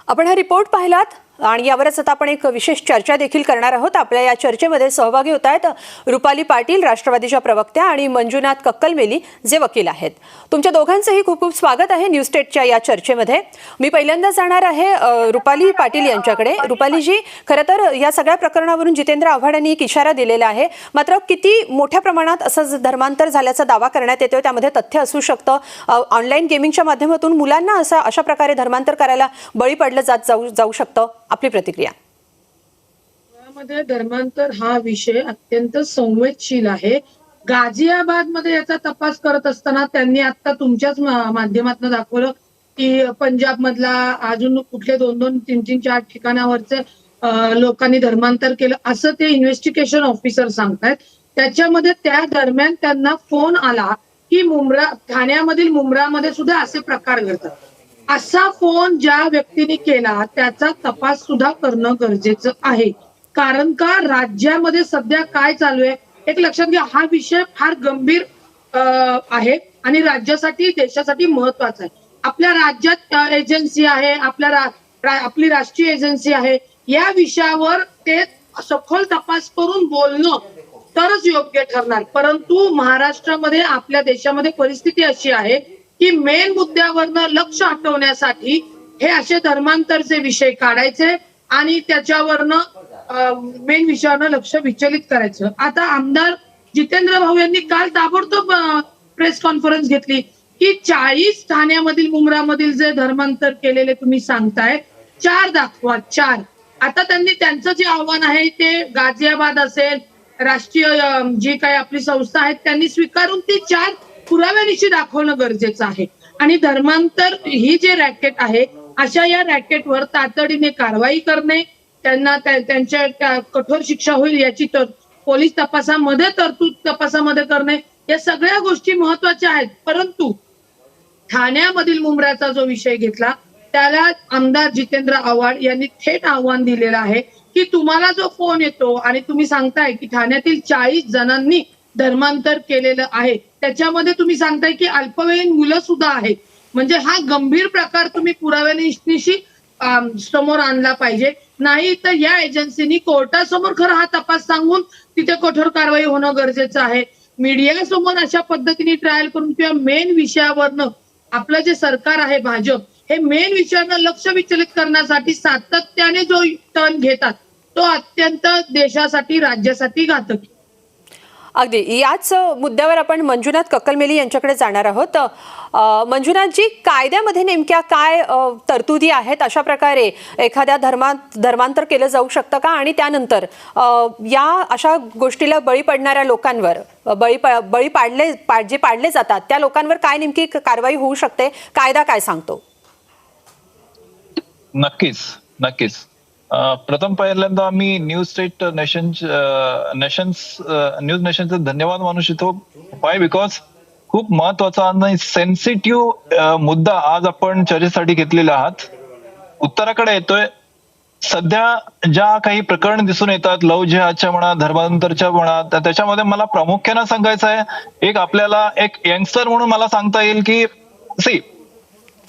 आपण हा रिपोर्ट पाहिलात आणि यावरच आता आपण एक विशेष चर्चा देखील करणार आहोत। आपल्या या चर्चेमध्ये सहभागी होत आहेत रुपाली पाटील, राष्ट्रवादीच्या प्रवक्त्या, आणि मंजुनाथ कक्कलमेली, जे वकील आहेत। तुमच्या दोघांचंही खूप खूप स्वागत आहे न्यूज स्टेटच्या या चर्चेमध्ये। मी पहिल्यांदा जाणार आहे रुपाली पाटील यांच्याकडे। रुपालीजी, खरं तर या सगळ्या प्रकरणावरून जितेंद्र आव्हाड यांनी एक इशारा दिलेला आहे, मात्र किती मोठ्या प्रमाणात असं धर्मांतर झाल्याचा दावा करण्यात येतोय, त्यामध्ये तथ्य असू शकतं। ऑनलाईन गेमिंगच्या माध्यमातून मुलांना अशा प्रकारे धर्मांतर करायला बळी पडलं जाऊ शकतं। आपली प्रतिक्रिया। मध्ये धर्मांतर हा विषय अत्यंत संवेदनशील आहे। गाझियाबाद मध्ये याचा तपास करत असताना त्यांनी आता तुमच्याच माध्यमातून दाखवलं की पंजाब मधला अजून कुठले 2-2, 3-3, 4 ठिकाणावरचे लोकांनी धर्मांतर केलं असं ते इन्व्हेस्टिगेशन ऑफिसर सांगतायत। त्याच्यामध्ये त्या दरम्यान त्यांना फोन आला की ठाण्यामधील मुंब्रामध्ये सुद्धा असे प्रकार घडतात। असा फोन ज्या व्यक्तीने केला त्याचा तपास सुद्धा करणं गरजेचं आहे। कारण का राज्यामध्ये सध्या काय चालू आहे एक लक्षात घ्या, हा विषय फार गंभीर आहे आणि राज्यासाठी देशासाठी महत्वाचा आहे। आपल्या राज्यात एजन्सी आहे, आपली राष्ट्रीय एजन्सी आहे, या विषयावर ते सखोल तपास करून बोलणं तरच योग्य ठरणार। परंतु महाराष्ट्रामध्ये, आपल्या देशामध्ये परिस्थिती अशी आहे की मेन मुद्द्यावरनं लक्ष हटवण्यासाठी हे असे धर्मांतरचे विषय काढायचे आणि त्याच्यावरनं मेन विषयावर लक्ष विचलित करायचं। आता आमदार जितेंद्र भाऊ यांनी काल ताबडतोब प्रेस कॉन्फरन्स घेतली की 40 ठाण्यामधील मुंब्रामधील जे धर्मांतर केलेले तुम्ही सांगताय 4 दाखवा, 4। आता त्यांनी त्यांचं जे आव्हान आहे ते गाझियाबाद असेल, राष्ट्रीय जी काही आपली संस्था आहे त्यांनी स्वीकारून ती 4 पुराव्यानिशी दाखवणं गरजेचं आहे। आणि धर्मांतर ही जे रॅकेट आहे अशा या रॅकेटवर तातडीने कारवाई करणे, त्यांना त्यांच्या कठोर शिक्षा होईल याची पोलीस तपासामध्ये करणे, या सगळ्या गोष्टी महत्वाच्या आहेत। परंतु ठाण्यामधील मुंब्राचा जो विषय घेतला त्याला आमदार जितेंद्र आव्हाड यांनी थेट आव्हान दिलेलं आहे की तुम्हाला जो फोन येतो आणि तुम्ही सांगताय की ठाण्यातील 40 जणांनी धर्मांतर केलेलं आहे, त्याच्यामध्ये तुम्ही सांगताय की अल्पवयीन मुलं सुद्धा आहेत, म्हणजे हा गंभीर प्रकार तुम्ही पुराव्यानिशी समोर आणला पाहिजे। नाही तर या एजन्सीनी कोर्टासमोर खरं हा तपास सांगून तिथे कठोर कारवाई होणं गरजेचं आहे। मीडियासमोर अशा पद्धतीने ट्रायल करून किंवा मेन विषयावरनं आपलं जे सरकार आहे भाजप, हे मेन विषयावर लक्ष विचलित करण्यासाठी सातत्याने जो टर्न घेतात तो अत्यंत देशासाठी, राज्यासाठी घातक। अगदी याच मुद्द्यावर आपण मंजुनाथ कक्कलमेली यांच्याकडे जाणार आहोत। मंजुनाथजी, कायद्यामध्ये नेमक्या काय तरतुदी आहेत अशा प्रकारे एखाद्या धर्मांतर केलं जाऊ शकतं का, आणि त्यानंतर या अशा गोष्टीला बळी पडणाऱ्या लोकांवर जे पाडले जातात त्या लोकांवर काय नेमकी कारवाई होऊ शकते, कायदा काय सांगतो? नक्कीच प्रथम पहिल्यांदा आम्ही न्यूज स्टेट न्यूज नेशनचं धन्यवाद मानू इच्छितो। वाय? बिकॉज खूप महत्वाचा आणि सेन्सिटिव्ह मुद्दा आज आपण चर्चेसाठी घेतलेला आहात। उत्तराकडे येतोय। सध्या ज्या काही प्रकरण दिसून येतात, लव्ह जिहादच्या म्हणा, धर्मांतरच्या म्हणा, त्याच्यामध्ये मला प्रामुख्याने सांगायचं आहे, एक आपल्याला एक यंगस्टर म्हणून मला सांगता येईल की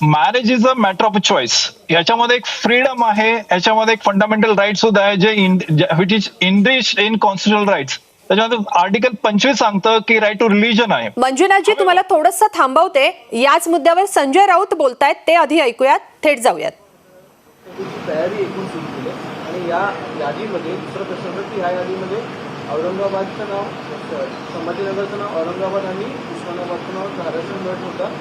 marriage is a matter of choice. याच्यामध्ये एक फ्रीडम आहे, याच्यामध्ये एक फंडामेंटल राईट सुद्धा आहे जे which is enriched in constitutional rights. त्याच्यामध्ये आर्टिकल 25 सांगतं की राईट टू रिलीजन आहे। मंजुनाथजी, तुम्हाला थोडंसं थांबवते, याच मुद्द्यावर संजय राऊत बोलतायत, ते आधी ऐकूयात, थेट जाऊयात। तयारी एकूण सुरू केली आणि या यादीमध्ये दुसरा प्रश्न की ह्या यादीमध्ये औरंगाबादचं नाव, संभाजीनगरचं नाव औरंगाबाद आणि उस्मानाबादचं नाव धाराशिव मिळत होता।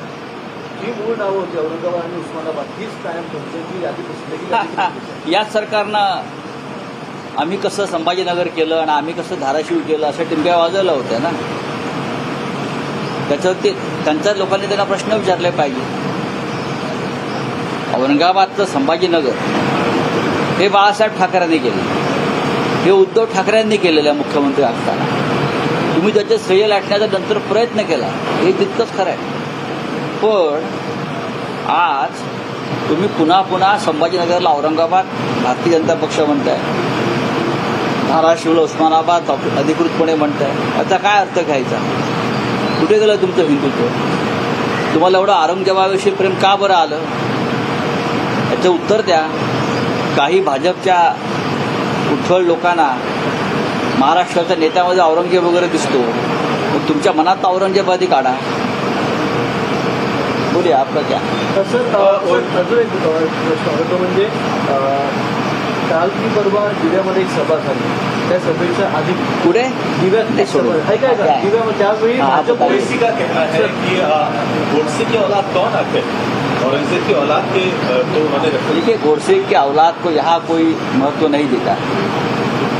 जी मूळ नावं होती औरंगाबाद आणि उस्मानाबाद हीच कायम तुमची यादी पुस्तकी याच सरकारनं आम्ही कसं संभाजीनगर केलं आणि आम्ही कसं धाराशिव केलं अशा टिंब्या वाजवल्या होत्या ना। त्याच्यावर त्यांच्या लोकांनी त्यांना प्रश्न विचारले पाहिजे। औरंगाबादचं संभाजीनगर हे बाळासाहेब ठाकरेंनी केलं, हे उद्धव ठाकरेंनी केलेलं आहे मुख्यमंत्री असताना। तुम्ही त्याचे श्रेय लाटण्याचा नंतर प्रयत्न केला, हे तितकंच खरं आहे। पण आज तुम्ही पुन्हा संभाजीनगरला औरंगाबाद भारतीय जनता पक्ष म्हणताय, धाराशिवला उस्मानाबाद अधिकृतपणे म्हणताय, याचा काय अर्थ घ्यायचा? कुठे गेलं तुमचं हिंदुत्व? तुम्हाला एवढं औरंगजेबाविषयी प्रेम का बरं आलं? याचं उत्तर द्या. काही भाजपच्या उठ्ठल लोकांना महाराष्ट्राच्या नेत्यामध्ये औरंगजेब वगैरे दिसतो, मग तुमच्या मनात औरंगजेबादी काढा. बोलिए आपका क्या. सर अजून एक प्रश्न होतो म्हणजे काल की परवा दिव्यामध्ये एक सभा झाली, त्या सभेच्या आधी पुढे दिव्यात एक सभा ऐका दिव्यामध्ये त्यावेळी हाँ, भाजप बताइए. ओवैसी का कहना है कि गोडसे की औलाद कौन आखिर औरंगजेब की औलाद के तो उन्होंने रखा. देखिए, गोडसे की औलाद को यहाँ कोई महत्व नहीं देता.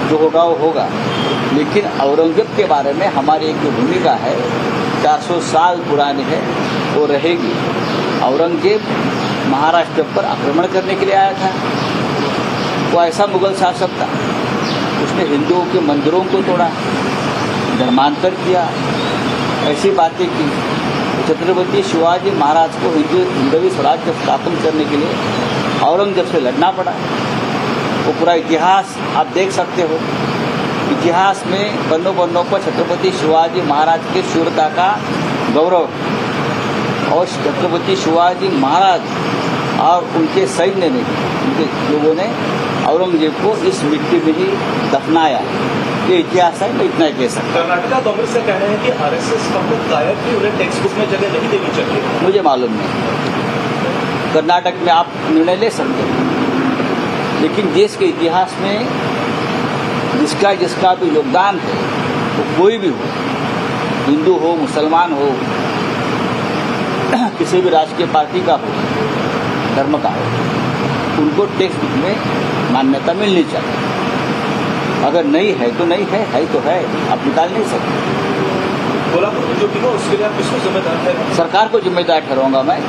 जो होगा वो होगा, लेकिन औरंगजेब के बारे में हमारी एक जो भूमिका है 400 साल पुरानी है, वो रहेगी. औरंगजेब महाराष्ट्र पर आक्रमण करने के लिए आया था. वो ऐसा मुगल शासक था, उसने हिंदुओं के मंदिरों को तोड़ा, धर्मांतर किया, ऐसी बातें की. छत्रपति शिवाजी महाराज को हिंदवी स्वराज्य स्थापन करने के लिए औरंगजेब से लड़ना पड़ा. वो पूरा इतिहास आप देख सकते हो. इतिहास में बन्नों बन्नों पर छत्रपति शिवाजी महाराज की शूरता का गौरव, और छत्रपति शिवाजी महाराज और उनके सैन्य ने, उनके लोगों ने औरंगजेब को इस मिट्टी में ही दफनाया. ये इतिहास है, मैं इतना ही कह सकता कर्नाटका कांग्रेस का कहना है कि आरएसएस कांग्रेस गायब की उन्हें टेक्स्ट बुक में जगह नहीं देनी चाहिए. हूँ. मुझे मालूम नहीं. कर्नाटक में आप निर्णय ले सकते हैं, लेकिन देश के इतिहास में जिसका जिसका भी योगदान है, वो कोई भी हो, हिंदू हो, मुसलमान हो, किसी भी राजकीय पार्टी का हो, धर्म का हो, उनको टेक्स्ट बुक में मान्यता मिलनी चाहिए. अगर नहीं है तो नहीं है तो है, आप निकाल नहीं सकते. बोला जो भी हो उसके लिए आप किसको जिम्मेदार है. सरकार को जिम्मेदार ठहराऊंगा मैं.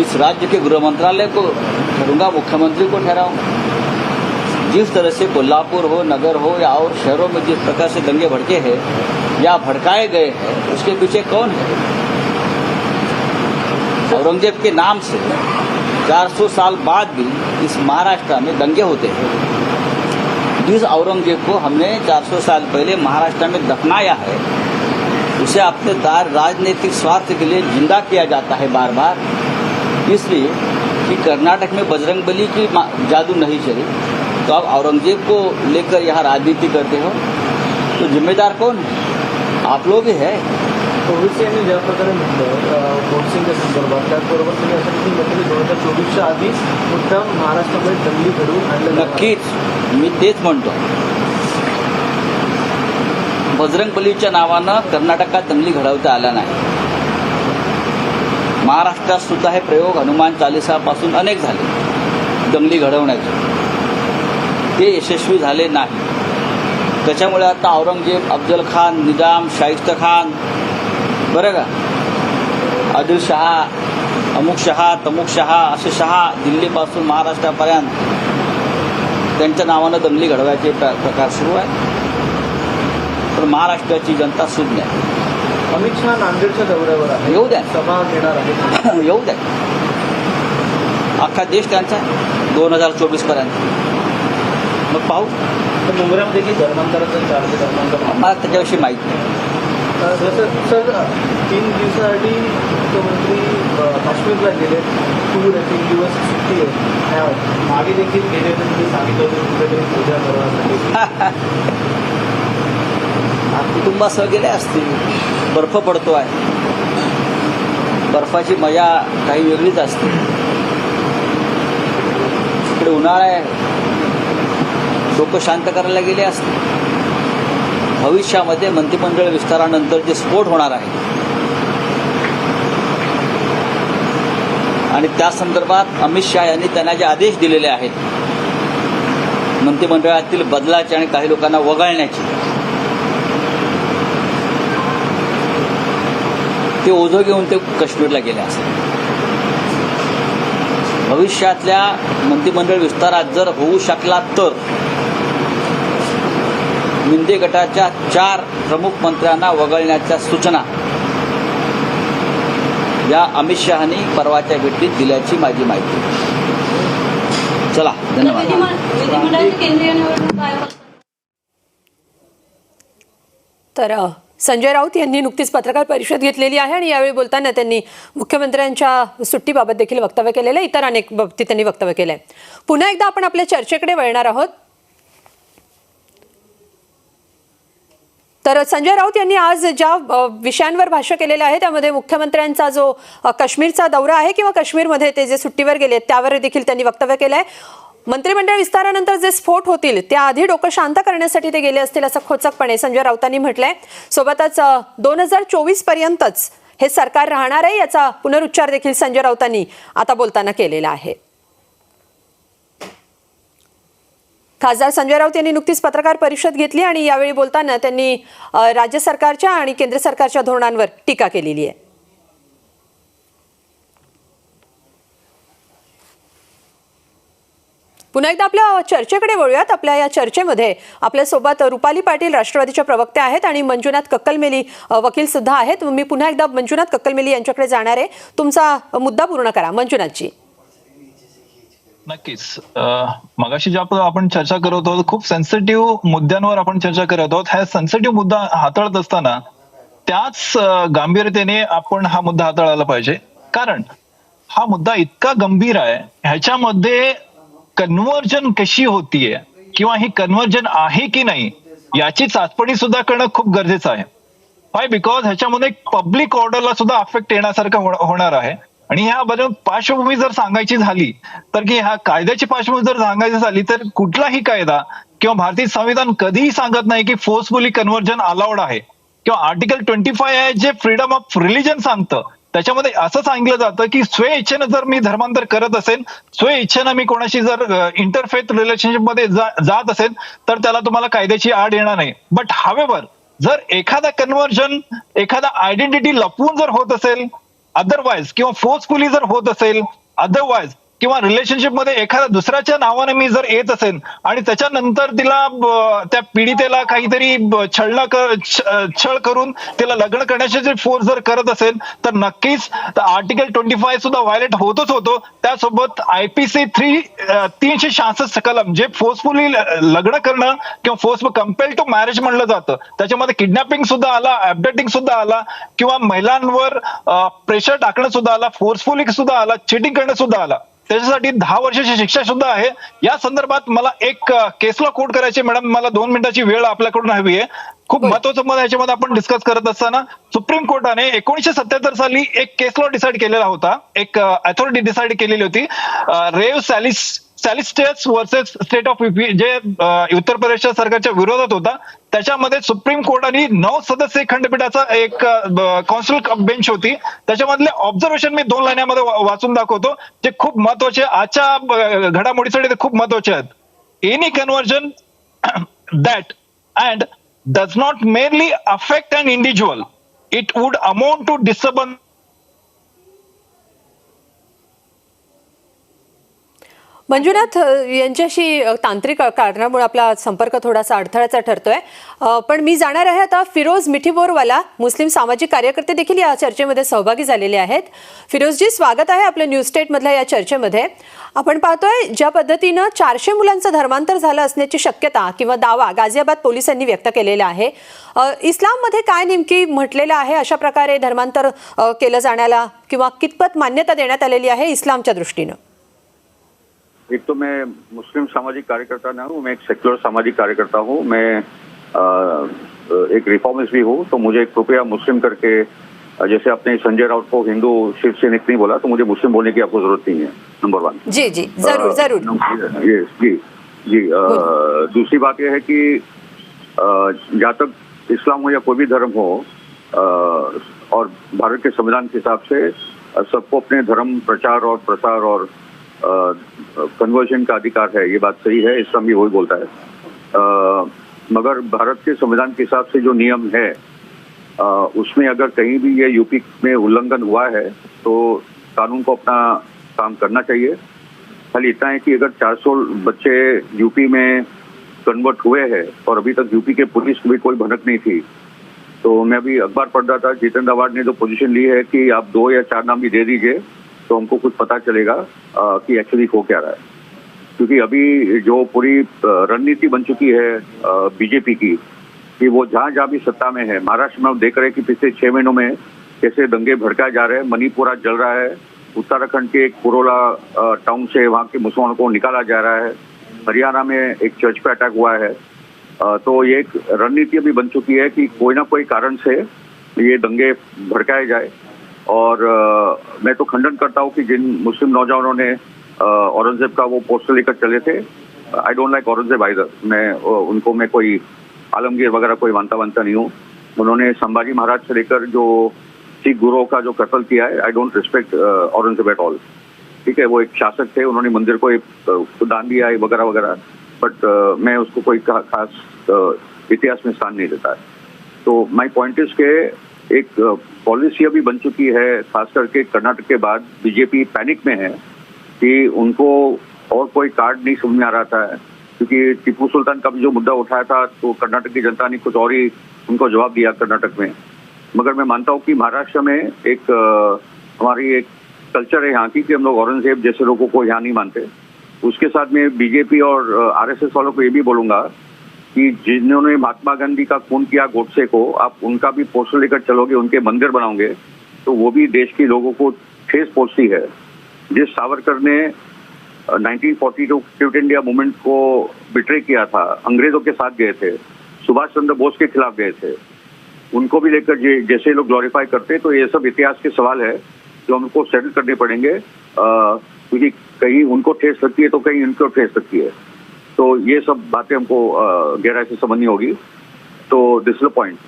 इस राज्य के गृह मंत्रालय को ठहरूंगा, मुख्यमंत्री को ठहराऊंगा. जिस तरह से कोल्हापुर हो, नगर हो या और शहरों में जिस प्रकार से दंगे भड़के हैं या भड़काए गए हैं, उसके पीछे कौन है? औरंगजेब के नाम से 400 साल बाद भी इस महाराष्ट्र में दंगे होते हैं. जिस औरंगजेब को हमने 400 साल पहले महाराष्ट्र में दफनाया है, उसे अपने राजनीतिक स्वार्थ के लिए जिंदा किया जाता है बार बार, इसलिए कि कर्नाटक में बजरंगबली की जादू नहीं चली, तो आप औरंगजेब को लेकर यहाँ राजनीति करते हो, तो जिम्मेदार कौन है? आप लोग ही है. ओवैसी यांनी ज्या प्रकारे म्हटलं गोडसेंच्या संदर्भात, त्याचबरोबर त्यांनी असं देखील म्हटलं की 2024च्या आधीच मुद्दाम महाराष्ट्रामध्ये दंगली घडवून आणलेल्या नक्कीच मी तेच म्हणतो. बजरंगबलीच्या नावानं कर्नाटकात दंगली घडवता आल्या नाही. महाराष्ट्रात सुद्धा हे प्रयोग हनुमान चालिसापासून अनेक झाले दंगली घडवण्याचे, ते यशस्वी झाले नाही. त्याच्यामुळे आता औरंगजेब, अफजल खान, निजाम, शाहिस्ता खान, बरं का, आदिल शहा, अमुक शहा, तमुक शहा, असे शहा दिल्लीपासून महाराष्ट्रापर्यंत त्यांच्या नावानं दंगली घडवायचे प्रकार सुरू आहे. पण महाराष्ट्राची जनता सुज्ञ आहे. अमित शहा नांदेडच्या दौऱ्यावर आहे, येऊ द्या. सभा घेणार आहे. येऊ द्या. अख्खा देश त्यांचा आहे 2024 पर्यंत. मग पाहू. तर मुंबईमध्ये देखील धर्मांतराचा चार्ज धर्मांतर मला त्याच्याविषयी माहिती नाही. सर 3 दिवसासाठी मुख्यमंत्री काश्मीरला गेले. 3 दिवस सुट्टी आहे. मागे देखील गेले त्यांनी सांगितलं होतं कुठेतरी पूजा करण्यासाठी. कुटुंबासह गेले असतील. बर्फ पडतो आहे, बर्फाची मजा काही वेगळीच असते. इकडे उन्हाळा आहे, डोकं शांत करायला गेले असतील. भविष्यामध्ये मंत्रिमंडळ विस्तारानंतर जे स्फोट होणार आहे आणि त्या संदर्भात अमित शहा यांनी त्यांना जे आदेश दिलेले आहेत मंत्रिमंडळातील बदलाचे आणि काही लोकांना वगळण्याचे, ते ओझं घेऊन ते काश्मीरला गेले असतील. भविष्यातल्या मंत्रिमंडळ विस्तारात जर होऊ शकला तर मिंदे गटाच्या 4 प्रमुख मंत्र्यांना वगळण्याच्या सूचना या अमित शहानी परवाच्या भेटीत दिल्याची माझी माहिती. चला, धन्यवाद. तर संजय राऊत यांनी नुकतीच पत्रकार परिषद घेतलेली आहे आणि यावेळी बोलताना त्यांनी मुख्यमंत्र्यांच्या सुट्टीबाबत देखील वक्तव्य केलेलं आहे. इतर अनेक बाबतीत त्यांनी वक्तव्य केलंय. पुन्हा एकदा आपण आपल्या चर्चेकडे वळणार आहोत. तर संजय राऊत यांनी आज ज्या विषयांवर भाष्य केलेलं आहे त्यामध्ये मुख्यमंत्र्यांचा जो काश्मीरचा दौरा आहे किंवा काश्मीरमध्ये ते जे सुट्टीवर गेले त्यावर देखील त्यांनी वक्तव्य केलं आहे. मंत्रिमंडळ विस्तारानंतर जे स्फोट होतील त्याआधी डोकं शांत करण्यासाठी ते गेले असतील असं खोचकपणे संजय राऊतांनी म्हटलंय. सोबतच 2024 पर्यंतच हे सरकार राहणार आहे याचा पुनरुच्चार देखील संजय राऊतांनी आता बोलताना केलेला आहे. खासदार संजय राऊत यांनी नुकतीच पत्रकार परिषद घेतली आणि यावेळी बोलताना त्यांनी राज्य सरकारच्या आणि केंद्र सरकारच्या धोरणांवर टीका केलेली आहे. पुन्हा एकदा आपल्या चर्चेकडे वळूयात. आपल्या या चर्चेमध्ये आपल्यासोबत रुपाली पाटील राष्ट्रवादीच्या प्रवक्त्या आहेत आणि मंजुनाथ कक्कलमेली वकील सुद्धा आहेत. मी पुन्हा एकदा मंजुनाथ कक्कलमेली यांच्याकडे जाणार आहे. तुमचा मुद्दा पूर्ण करा मंजुनाथजी. नक्कीच. मगाशी ज्या आपण चर्चा करत आहोत खूप सेन्सिटिव्ह मुद्द्यांवर आपण चर्चा करत आहोत. हा सेन्सिटिव्ह मुद्दा हाताळत असताना त्याच गांभीर्यतेने आपण हा मुद्दा हाताळायला पाहिजे. कारण हा मुद्दा इतका गंभीर आहे. ह्याच्यामध्ये कन्व्हर्जन कशी होतीये किंवा ही कन्व्हर्जन आहे की नाही याची चाचपणी सुद्धा करणं खूप गरजेचं आहे. वाय बिकॉज ह्याच्यामध्ये पब्लिक ऑर्डरला सुद्धा अफेक्ट येण्यासारखं होणार आहे. आणि ह्या बद्दल पार्श्वभूमी जर सांगायची झाली तर की ह्या कायद्याची पार्श्वभूमी जर सांगायची झाली तर कुठलाही कायदा किंवा भारतीय संविधान कधीही सांगत नाही की फोर्सफुली कन्व्हर्जन अलाउड आहे. किंवा आर्टिकल 25 आहे जे फ्रीडम ऑफ रिलीजन सांगतं त्याच्यामध्ये असं सांगितलं जातं की स्वे इच्छेनं जर मी धर्मांतर करत असेल, स्वे इच्छेनं मी कोणाशी जर इंटरफेथ रिलेशनशिप मध्ये जात असेल तर त्याला तुम्हाला कायद्याची आड येणार नाही. बट हावेवर जर एखादा कन्व्हर्जन एखादा आयडेंटिटी लपवून जर होत असेल अदरवाईज किंवा फोर्सफुली जर होत असेल अदरवाईज किंवा रिलेशनशिप मध्ये एखाद्या दुसऱ्याच्या नावाने मी जर येत असेल आणि त्याच्यानंतर तिला त्या पीडितेला काहीतरी छळ करून तिला लग्न करण्याचे जे फोर्स जर करत असेल तर नक्कीच आर्टिकल 25 सुद्धा व्हायलेट होतच होतो. त्यासोबत IPC 366 कलम जे फोर्सफुली लग्न करणं किंवा फोर्स कंपेल टू मॅरेज म्हणलं जातं त्याच्यामध्ये किडनॅपिंग सुद्धा आला, ॲबडक्टिंग सुद्धा आला किंवा महिलांवर प्रेशर टाकणं सुद्धा आला, फोर्सफुली सुद्धा आला, चिटिंग करणं सुद्धा आला. त्याच्यासाठी 10 वर्षाची शिक्षा सुद्धा आहे. या संदर्भात मला एक केसला कोट करायची मॅडम. मला 2 मिनिटाची वेळ आपल्याकडून हवी आहे. खूप महत्वाचं मत याच्यामध्ये आपण डिस्कस करत असताना सुप्रीम कोर्टाने 1977 साली एक केस लॉ डिसाईड केलेला होता. एक अथॉरिटी डिसाईड केलेली होती रेव सॅलिस्टेट्स वर्सेस स्टेट ऑफ UP जे उत्तर प्रदेशच्या सरकारच्या विरोधात होता. त्याच्यामध्ये सुप्रीम कोर्टाने 9 सदस्यीय खंडपीठाचा एक कॉन्स्टिट्यूशनल बेंच होती. त्याच्यामधले ऑब्झर्वेशन मी 2 लाईन्यामध्ये वाचून दाखवतो जे खूप महत्वाचे आजच्या घडामोडीसाठी ते खूप महत्वाचे आहेत. Any conversion that and does not merely affect an individual, it would amount to disturbance. Manjunath यांच्याशी तांत्रिक कारणामुळे आपला संपर्क थोडासा अडथळ्याचा ठरतोय. पण मी जाणार आहे आता फिरोज मिठीबोरवाला, मुस्लिम सामाजिक कार्यकर्ते देखील या चर्चेमध्ये सहभागी झालेले आहेत. फिरोजजी, स्वागत आहे आपल्या न्यूज स्टेटमधल्या या चर्चेमध्ये. आपण पाहतोय ज्या पद्धतीनं 400 मुलांचं धर्मांतर झालं असण्याची शक्यता किंवा दावा गाझियाबाद पोलिसांनी व्यक्त केलेला आहे. इस्लाममध्ये काय नेमकी म्हटलेलं आहे अशा प्रकारे धर्मांतर केलं जाण्याला किंवा कितपत मान्यता देण्यात आलेली आहे इस्लामच्या दृष्टीनं? एक तो मैं मुस्लिम सामाजिक कार्यकर्ता ना हूँ, मैं एक सेक्युलर सामाजिक कार्यकर्ता हूँ, मैं एक रिफॉर्मिस्ट भी हूँ. तो मुझे कृपया मुस्लिम करके, जैसे आपने संजय राउत को हिंदू शिव सैनिक नहीं बोला तो मुझे मुस्लिम बोलने की आपको जरूरत नहीं है. नंबर 1. जी जी जरूर जरूर. जी जी. दूसरी बात यह है कि जहाँ तक इस्लाम हो या कोई भी धर्म हो और भारत के संविधान के हिसाब से सबको अपने धर्म प्रचार और प्रसार और कन्वर्जन का अधिकार है. ये बात सही है, इस्लाम भी वही बोलता है. मगर भारत के संविधान के हिसाब से जो नियम है उसमें अगर कहीं भी ये यूपी में उल्लंघन हुआ है तो कानून को अपना काम करना चाहिए. खाली इतना है कि अगर 400 बच्चे यूपी में कन्वर्ट हुए हैं और अभी तक यूपी के पुलिस को भी कोई भनक नहीं थी, तो मैं अभी अखबार पढ़ रहा था, जितेंद्र आवाड ने जो पोजीशन ली है कि आप 2 या 4 नाम भी दे दीजिए तो हमको कुछ पता चलेगा कि एक्चुअली हो क्या रहा है. क्योंकि अभी जो पूरी रणनीति बन चुकी है बीजेपी की कि वो जहां जहां भी सत्ता में है, महाराष्ट्र में हम देख रहे हैं कि पिछले 6 महीनों में कैसे दंगे भड़काए जा रहे हैं। मणिपुर आज जल रहा है, उत्तराखंड के एक पुरोला टाउन से वहां के मुसलमानों को निकाला जा रहा है, हरियाणा में एक चर्च पे अटैक हुआ है। तो ये एक रणनीति अभी बन चुकी है कि कोई ना कोई कारण से ये दंगे भड़काए जाए। और मैं तो खंडन करता हूँ कि जिन मुस्लिम नौजवानों ने औरंगजेब का वो पोस्टर लेकर चले थे, I don't like Aurangzeb either, मैं कोई आलमगीर वगैरह कोई मानता नहीं हूँ। उन्होंने संभाजी महाराज से लेकर जो सिख गुरुओं का जो कत्ल किया है, I don't respect Aurangzeb at all. ठीक है, वो एक शासक थे, उन्होंने मंदिर को दान दिया है वगैरह वगैरह, बट मैं उसको कोई खास इतिहास में स्थान नहीं देता है। तो माय पॉइंट इज के एक पॉलिसी अभी बन चुकी है, खास करके कर्नाटक के बाद बीजेपी पैनिक में है कि उनको और कोई कार्ड नहीं समझ में आ रहा था, क्योंकि टीपू सुल्तान का भी जो मुद्दा उठाया था तो कर्नाटक की जनता ने कुछ और ही उनको जवाब दिया कर्नाटक में। मगर मैं मानता हूँ कि महाराष्ट्र में एक हमारी एक कल्चर है यहाँ की कि हम लोग औरंगजेब जैसे लोगों को यहाँ नहीं मानते। उसके साथ में बीजेपी और आरएसएस वालों को ये भी बोलूंगा कि जिन्होंने महात्मा गांधी का खून किया गोडसे को, आप उनका भी पोस्टर लेकर चलोगे, उनके मंदिर बनाओगे, तो वो भी देश के लोगों को ठेस पहुंचती है। जिस सावरकर ने 1942 क्विट इंडिया मूवमेंट को बिट्रे किया था, अंग्रेजों के साथ गए थे, सुभाष चंद्र बोस के खिलाफ गए थे, उनको भी लेकर जैसे लोग ग्लोरीफाई करते हैं, तो ये सब इतिहास के सवाल है जो हमको सेटल करने पड़ेंगे, क्योंकि कहीं उनको ठेस लगती है तो कहीं इनको ठेस लगती है। तो ये सब बातें हमको गहराई से समझनी होगी। तो दिस इज द पॉइंट।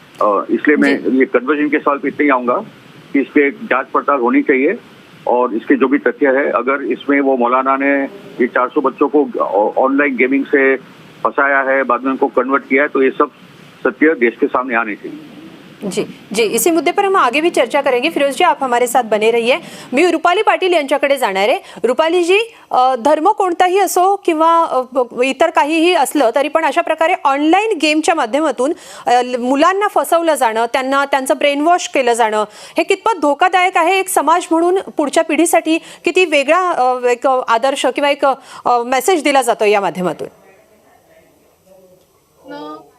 इसलिए मैं ये कन्वर्जन के सवाल पे इतना ही आऊंगा कि इस पे एक जांच पड़ताल होनी चाहिए, और इसके जो भी तथ्य है, अगर इसमें वो मौलाना ने ये 400 बच्चों को ऑनलाइन गेमिंग से फंसाया है, बाद में उनको कन्वर्ट किया है, तो ये सब सत्य देश के सामने आने चाहिए। जी, इसी मुद्दे पर हम आगे भी चर्चा करेंगे। फिरोज जी, आप हमारे साथ बने रहिए। मी रुपाली पाटील यांच्याकडे जाणार आहे। रुपाली जी, धर्म कोणताही असो किंवा इतर काहीही असलं तरी पण अशा प्रकारे ऑनलाईन गेमच्या माध्यमातून मुलांना फसवलं जाणं, त्यांचं ब्रेन वॉश केलं जाणं, हे कितपत धोकादायक आहे? एक समाज म्हणून पुढच्या पिढीसाठी किती वेगळा एक आदर्श किंवा एक मेसेज दिला जातो या माध्यमातून?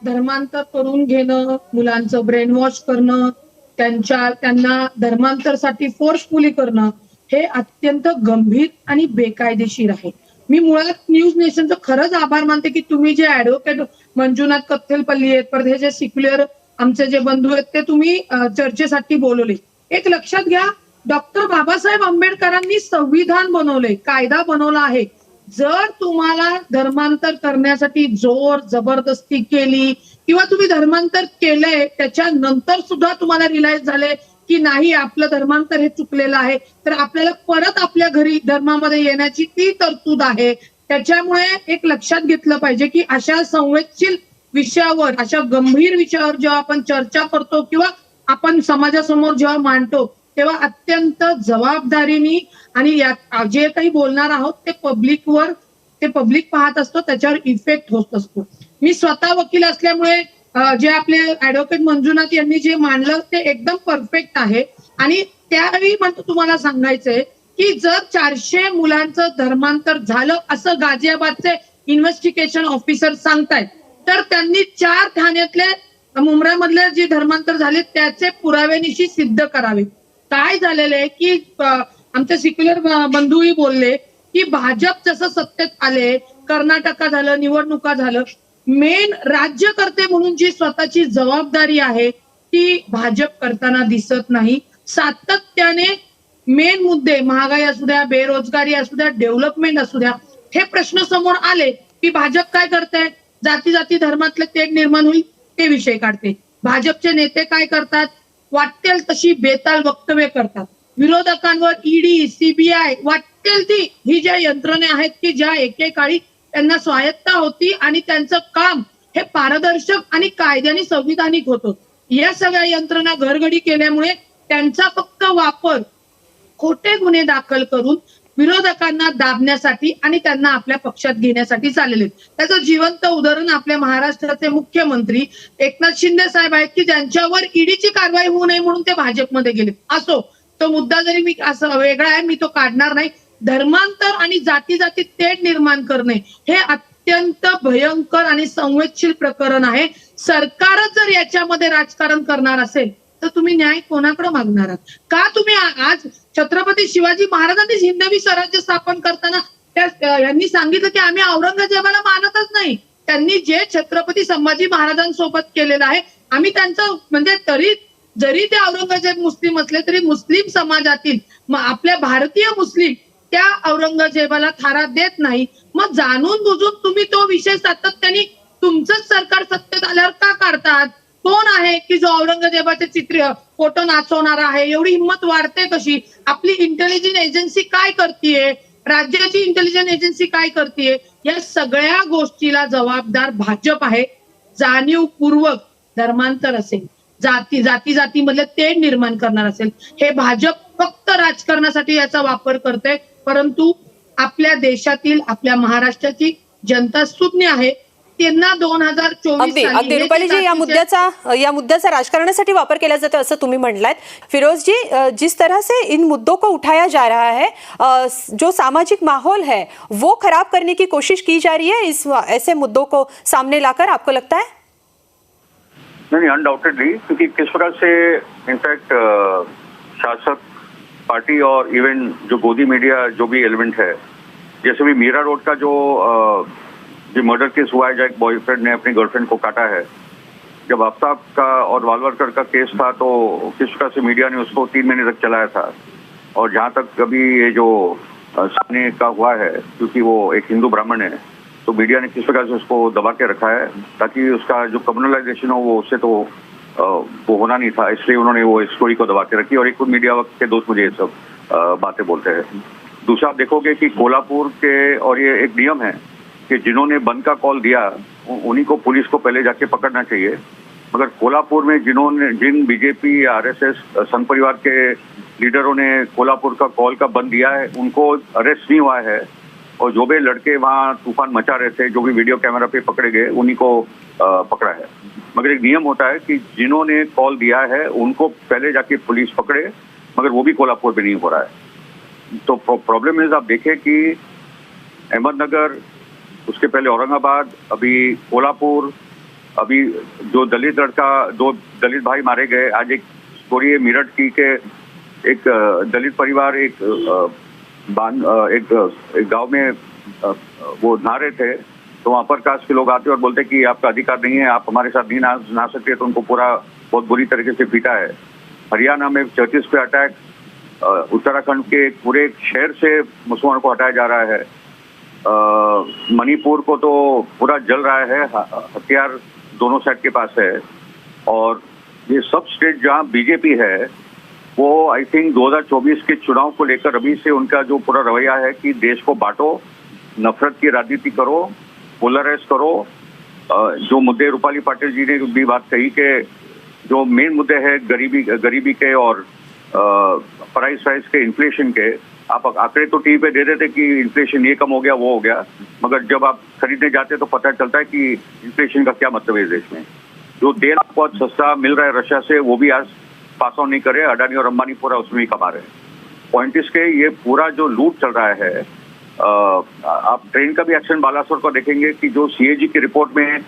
धर्मांतर करून घेणं, मुलांचं ब्रेन वॉश करणं, त्यांना धर्मांतरसाठी फोर्सफुली करणं, हे अत्यंत गंभीर आणि बेकायदेशीर आहे। मी मुळात न्यूज नेशनचं खरंच आभार मानते की तुम्ही जे ऍडव्होकेट मंजुनाथ कत्थलपल्ली आहेत, परत हे जे सिक्युलर आमचे जे बंधू आहेत, ते तुम्ही चर्चेसाठी बोलवले। एक लक्षात घ्या, डॉक्टर बाबासाहेब आंबेडकरांनी संविधान बनवले, कायदा बनवला आहे। जर तुम्हाला धर्मांतर करण्यासाठी जोर जबरदस्ती केली किंवा तुम्ही धर्मांतर केलंय, त्याच्यानंतर सुद्धा तुम्हाला रिअलाइज झाले की नाही आपलं धर्मांतर हे चुकलेलं आहे, तर आपल्याला परत आपल्या घरी धर्मामध्ये येण्याची ती तरतूद आहे। त्याच्यामुळे एक लक्षात घेतलं पाहिजे की अशा संवेदनशील विषयावर, अशा गंभीर विषयावर जेव्हा आपण चर्चा करतो किंवा आपण समाजासमोर जेव्हा मांडतो, तेव्हा अत्यंत जबाबदारीने आणि जे काही बोलणार आहोत ते पब्लिक पाहत असतो, त्याच्यावर इफेक्ट होत असतो। मी स्वतः वकील असल्यामुळे जे आपले ऍडव्होकेट मंजुनाथ यांनी जे मांडलं ते एकदम परफेक्ट आहे। आणि त्यावेळी म्हणतो तुम्हाला सांगायचंय की जर 400 मुलांचं धर्मांतर झालं असं गाझियाबादचे इन्व्हेस्टिगेशन ऑफिसर सांगतायत, तर त्यांनी 4 ठाण्यातले मुंब्रामधले जे धर्मांतर झाले त्याचे पुराव्यानिशी सिद्ध करावे। काय झालेलं आहे की आमचे सिक्युलर बंधूही बोलले की भाजप जसं सत्तेत आले, कर्नाटक झालं, निवडणुका झालं, मेन राज्यकर्ते म्हणून जी स्वतःची जबाबदारी आहे ती भाजप करताना दिसत नाही। सातत्याने मेन मुद्दे, महागाई असू द्या, बेरोजगारी असू द्या, डेव्हलपमेंट असू द्या, हे प्रश्न समोर आले की भाजप काय करते, जाती धर्मातले तेढ निर्माण होईल ते विषय काढते। भाजपचे नेते काय करतात, वाटेल तशी बेताल वक्तव्य करतात, विरोधकांवर ईडी, सीबीआय, वाटेल ती ही ज्या यंत्रणा आहेत की ज्या एकेकाळी त्यांना स्वायत्ता होती आणि त्यांचं काम हे पारदर्शक आणि कायद्याने संविधानिक होतं, या सगळ्या यंत्रणा घरगडी केल्यामुळे त्यांचा फक्त वापर खोटे गुन्हे दाखल करून विरोधकांना दाबण्यासाठी आणि त्यांना आपल्या पक्षात घेण्यासाठी चाललेले। त्याचं जिवंत उदाहरण आपल्या महाराष्ट्राचे मुख्यमंत्री एकनाथ शिंदे साहेब आहेत की ज्यांच्यावर ईडीची कारवाई होऊ नये म्हणून ते भाजपमध्ये गेले। असो, तो मुद्दा जरी मी असं वेगळा आहे, मी तो काढणार नाही। धर्मांतर आणि जाती तेढ निर्माण करणे हे अत्यंत भयंकर आणि संवेदनशील प्रकरण आहे. सरकारच जर याच्यामध्ये राजकारण करणार असेल तर तुम्ही न्याय कोणाकडे मागणार आहात? का तुम्ही आज छत्रपती शिवाजी महाराजांनीच हिंदवी स्वराज्य स्थापन करताना यांनी सांगितलं की आम्ही औरंगजेबाला मानतच नाही. त्यांनी जे छत्रपती संभाजी महाराजांसोबत केलेलं आहे आम्ही त्यांचं म्हणजे तरी जरी ते औरंगजेब मुस्लिम असले तरी मुस्लिम समाजातील आपल्या भारतीय मुस्लिम त्या औरंगजेबाला थारा देत नाही. मग जाणून बुजून तुम्ही तो विषय सातत्याने तुमचंच सरकार सत्तेत आल्यावर का काढतात? कोण आहे की जो औरंगजेबाचे चित्र फोटो नाचवणारा आहे? एवढी हिंमत वाढते कशी? आपली इंटेलिजन्स एजन्सी काय करतीये? राज्याची इंटेलिजन्स एजन्सी काय करतीये? या सगळ्या गोष्टीला जबाबदार भाजप आहे. जाणीवपूर्वक धर्मांतर असेल, जातीमधले तेढ निर्माण करणार असेल, हे भाजप फक्त राजकारणासाठी याचा वापर करते. परंतु आपल्या देशातील आपल्या महाराष्ट्राची जनता सुज्ञ आहे. त्यांना 2024 अगदी रुपाली जी, या मुद्द्याचा राजकारणासाठी वापर केला जातो असं तुम्ही म्हटलात. फिरोज जी, जिस तरह से इन मुद्दों को उठाया जा रहा है, जो सामाजिक माहौल है वो खराब करने की कोशिश की जा रही है इस ऐसे मुद्दों को सामने लाकर, आपको लगता है? नहीं, अनडाउटेडली, क्योंकि किस प्रकार से इनफैक्ट शासक पार्टी और इवन जो गोदी मीडिया जो भी एलिमेंट है, जैसे भी मीरा रोड का जो मर्डर केस हुआ है, जहाँ एक बॉयफ्रेंड ने अपनी गर्लफ्रेंड को काटा है, जब आफ्ताब का और वालवरकर का केस था तो किस प्रकार से मीडिया ने उसको 3 महीने तक चलाया था. और जहाँ तक अभी ये जो सामने का हुआ है, क्योंकि वो एक हिंदू ब्राह्मण है, तो मीडिया ने किस प्रकार से उसको दबा के रखा है ताकि उसका जो कम्युनलाइजेशन हो वो उससे तो वो होना नहीं था, इसलिए उन्होंने वो स्टोरी को दबा के रखी. और एक खुद मीडिया वक्त के दोस्त मुझे ये सब बातें बोलते हैं. दूसरा आप देखोगे कि कोल्हापुर के, और ये एक नियम है कि जिन्होंने बंद का कॉल दिया उन्हीं को पुलिस को पहले जाके पकड़ना चाहिए. मगर कोल्हापुर में जिन बीजेपी या आरएसएस संघ परिवार के लीडरों ने कोल्हापुर का कॉल का बंद दिया है उनको अरेस्ट नहीं हुआ है. और जो भी लड़के वहाँ तूफान मचा रहे थे, जो भी वीडियो कैमरा पे पकड़े गए, उन्हीं को पकड़ा है. मगर एक नियम होता है कि जिन्होंने कॉल दिया है उनको पहले जाके पुलिस पकड़े, मगर वो भी कोल्हापुर में नहीं हो रहा है. तो प्रॉब्लम इज, आप देखें कि अहमदनगर, उसके पहले औरंगाबाद, अभी कोल्हापुर, अभी जो दो दलित भाई मारे गए. आज एक स्टोरी है मेरठ की के एक दलित परिवार एक गांव में वो नहा रहे थे, तो वहाँ पर कास्ट के लोग आते और बोलते कि आपका अधिकार नहीं है, आप हमारे साथ नहीं नहा सकते, तो उनको पूरा बहुत बुरी तरीके से पीटा है. हरियाणा में चर्चिस पे अटैक, उत्तराखंड के पूरे शहर से मुसलमानों को हटाया जा रहा है. मणिपुर को तो पूरा जल रहा है, हथियार दोनों साइड के पास है. और ये सब स्टेट जहाँ बीजेपी है वो आई थिंक 2024 के चुनाव को लेकर अभी से उनका जो पूरा रवैया है कि देश को बांटो, नफरत की राजनीति करो, पोलराइज करो. जो मुद्दे रूपाली पाटिल जी ने भी बात कही कि जो मेन मुद्दे हैं गरीबी के और प्राइस राइज के, इन्फ्लेशन के, आप आंकड़े तो टीवी पे दे देते कि इन्फ्लेशन ये कम हो गया वो हो गया, मगर जब आप खरीदने जाते तो पता चलता है कि इन्फ्लेशन का क्या मतलब है देश में. जो तेल बहुत सस्ता मिल रहा है रशिया से, वो भी आज पास ऑन नहीं करे. अडानी और अंबानी पूरा उसमें ही कमा रहे हैं. पॉइंट इसके ये पूरा जो लूट चल रहा है, आप ट्रेन का भी एक्शन बालासोर को देखेंगे कि जो सीएजी की रिपोर्ट में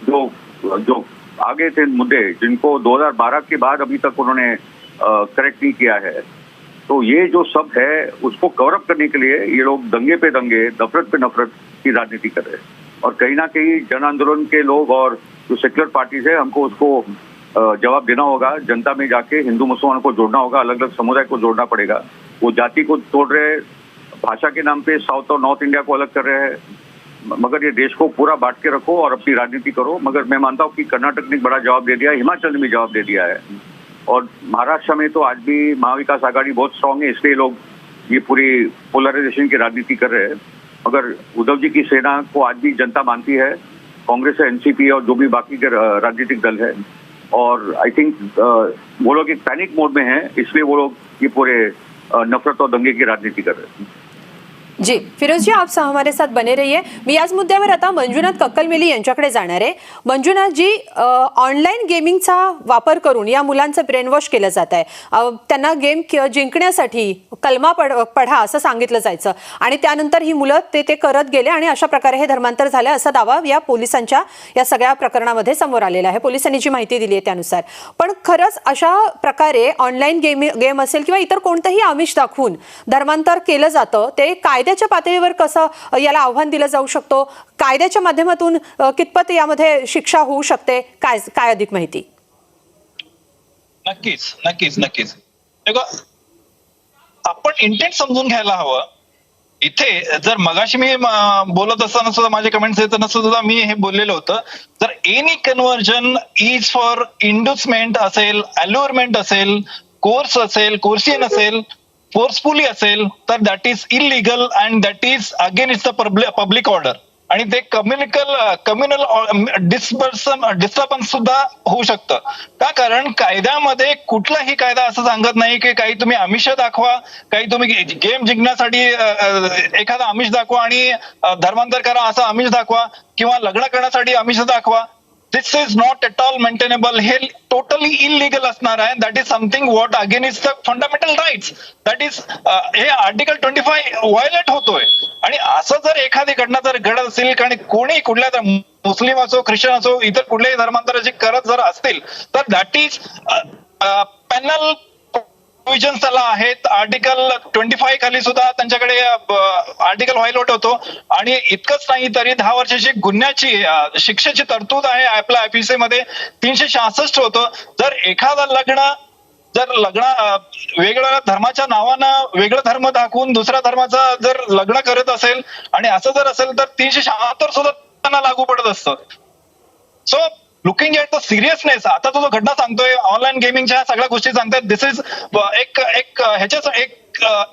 जो आगे थे मुद्दे जिनको 2012 के बाद अभी तक उन्होंने करेक्ट नहीं किया है, तो ये जो सब है उसको कवर अप करने के लिए ये लोग दंगे पे दंगे, नफरत पे नफरत की राजनीति कर रहे हैं. और कहीं ना कहीं जन आंदोलन के लोग और जो सेक्युलर पार्टीज है, हमको उसको जवाब देना होगा. जनता में जाके हिंदू मुसलमानों को जोड़ना होगा, अलग अलग समुदाय को जोड़ना पड़ेगा. वो जाति को तोड़ रहे, भाषा के नाम पे साउथ और नॉर्थ इंडिया को अलग कर रहे हैं. मगर ये देश को पूरा बांट के रखो और अपनी राजनीति करो. मगर मैं मानता हूँ कि कर्नाटक ने बड़ा जवाब दे दिया, हिमाचल ने भी जवाब दे दिया है, और महाराष्ट्र में तो आज भी महाविकास आघाड़ी बहुत स्ट्रांग है, इसलिए लोग ये पूरी पोलराइजेशन की राजनीति कर रहे हैं. मगर उद्धव जी की सेना को आज भी जनता मानती है, कांग्रेस, एनसीपी और जो भी बाकी के राजनीतिक दल है. और आई थिंक वो लोग एक पैनिक मोड में हैं, इसलिए वो लोग ये पूरे नफरत और दंगे की राजनीति कर रहे हैं. जी फिरोज जी, आप हमारे साथ बने रहिए. मी याच मुद्द्यावर आता मंजुनाथ कक्कलमेली यांच्याकडे जाणार आहे. मंजुनाथ जी, ऑनलाईन गेमिंगचा वापर करून या मुलांचं ब्रेन वॉश केलं जात आहे. त्यांना गेम जिंकण्यासाठी कलमा पढा असं सांगितलं जायचं आणि त्यानंतर ही मुलं ते करत गेले आणि अशा प्रकारे हे धर्मांतर झालं असा दावा या पोलिसांच्या या सगळ्या प्रकरणामध्ये समोर आलेला आहे. पोलिसांनी जी माहिती दिली आहे त्यानुसार. पण खरंच अशा प्रकारे ऑनलाईन गेम असेल किंवा इतर कोणतंही आमिष दाखवून धर्मांतर केलं जातं, ते कायद्याच्या पातळीवर कसं याला आव्हान दिलं जाऊ शकतो? कायद्याच्या माध्यमातून कितपत यामध्ये शिक्षा होऊ शकते? काय अधिक माहिती? नक्कीच नक्कीच नक्कीच तेव्हा आपण इंटेंट समजून घ्यायला हवं. इथे जर मगाशी मी बोलत असताना सुद्धा माझे कमेंट्स येताना सुद्धा मी हे बोललेलं होतं, जर एनी कन्व्हर्जन इज फॉर इंड्युसमेंट असेल, अल्युअरमेंट असेल, कोर्स असेल, कोर्सियन असेल, फोर्सफुली असेल, तर that is illegal and that is against the public order आणि ते कम्युनल डिस्टर्बन्स सुद्धा होऊ शकतं. का? कारण कायद्यामध्ये कुठलाही कायदा असं सांगत नाही की काही तुम्ही आमिष दाखवा, काही तुम्ही गेम जिंकण्यासाठी एखादा आमिष दाखवा आणि धर्मांतर करा असं आमिष दाखवा किंवा लग्न करण्यासाठी आमिष दाखवा. This is not at all maintainable. हे टोटली इलिगल असणार आहे. That is something what against the fundamental rights. That is हे आर्टिकल 25 व्हायोलेट होतोय. आणि असं जर एखादी घटना जर घडत असेल आणि कोणी कुठल्या तर मुस्लिम असो, ख्रिश्चन असो, इतर कुठल्याही धर्मांतराची करत जर असतील तर दॅट इज पॅनल प्रोव्हिजन्स त्याला आहेत. आर्टिकल 25 खाली सुद्धा त्यांच्याकडे आर्टिकल व्हायोलेट होतो आणि इतकंच नाही तरी 10 वर्षाची गुन्ह्याची शिक्षेची तरतूद आहे आपल्या IPC मध्ये. 366 होतं. जर एखादा लग्न वेगळ्या धर्माच्या नावानं वेगळं धर्म दाखवून दुसऱ्या धर्माचा जर लग्न करत असेल आणि असं जर असेल तर 376 सुद्धा त्यांना लागू पडत असतं. So looking at the seriousness, आता तो घटना सांगतोय ऑनलाईन गेमिंगच्या सगळ्या गोष्टी सांगतायत. दिस इज एक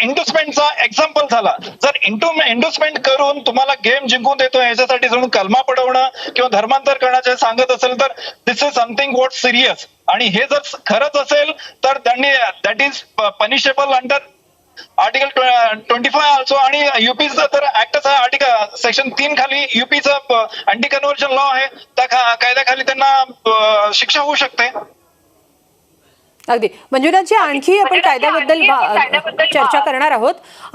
इंडस्टमेंटचा एक्झाम्पल झाला. जर इंडस्टमेंट करून तुम्हाला गेम जिंकून देतो ह्याच्यासाठी जणू कलमा पडवणं किंवा धर्मांतर करण्याचे सांगत असेल तर दिस इज समथिंग व्हॉट सिरियस. आणि हे जर खरंच असेल तर त्यांनी that is punishable under article 25 also. आणि युपीचा तर ऍक्टच आहे, आर्टिकल सेक्शन 3 खाली युपीचा अँटी कन्व्हर्जन लॉ आहे, त्या कायद्याखाली त्यांना शिक्षा होऊ शकते. अगदी. मंजुनाथजी, आणखी आपण कायद्याबद्दल चर्चा करणार आहोत.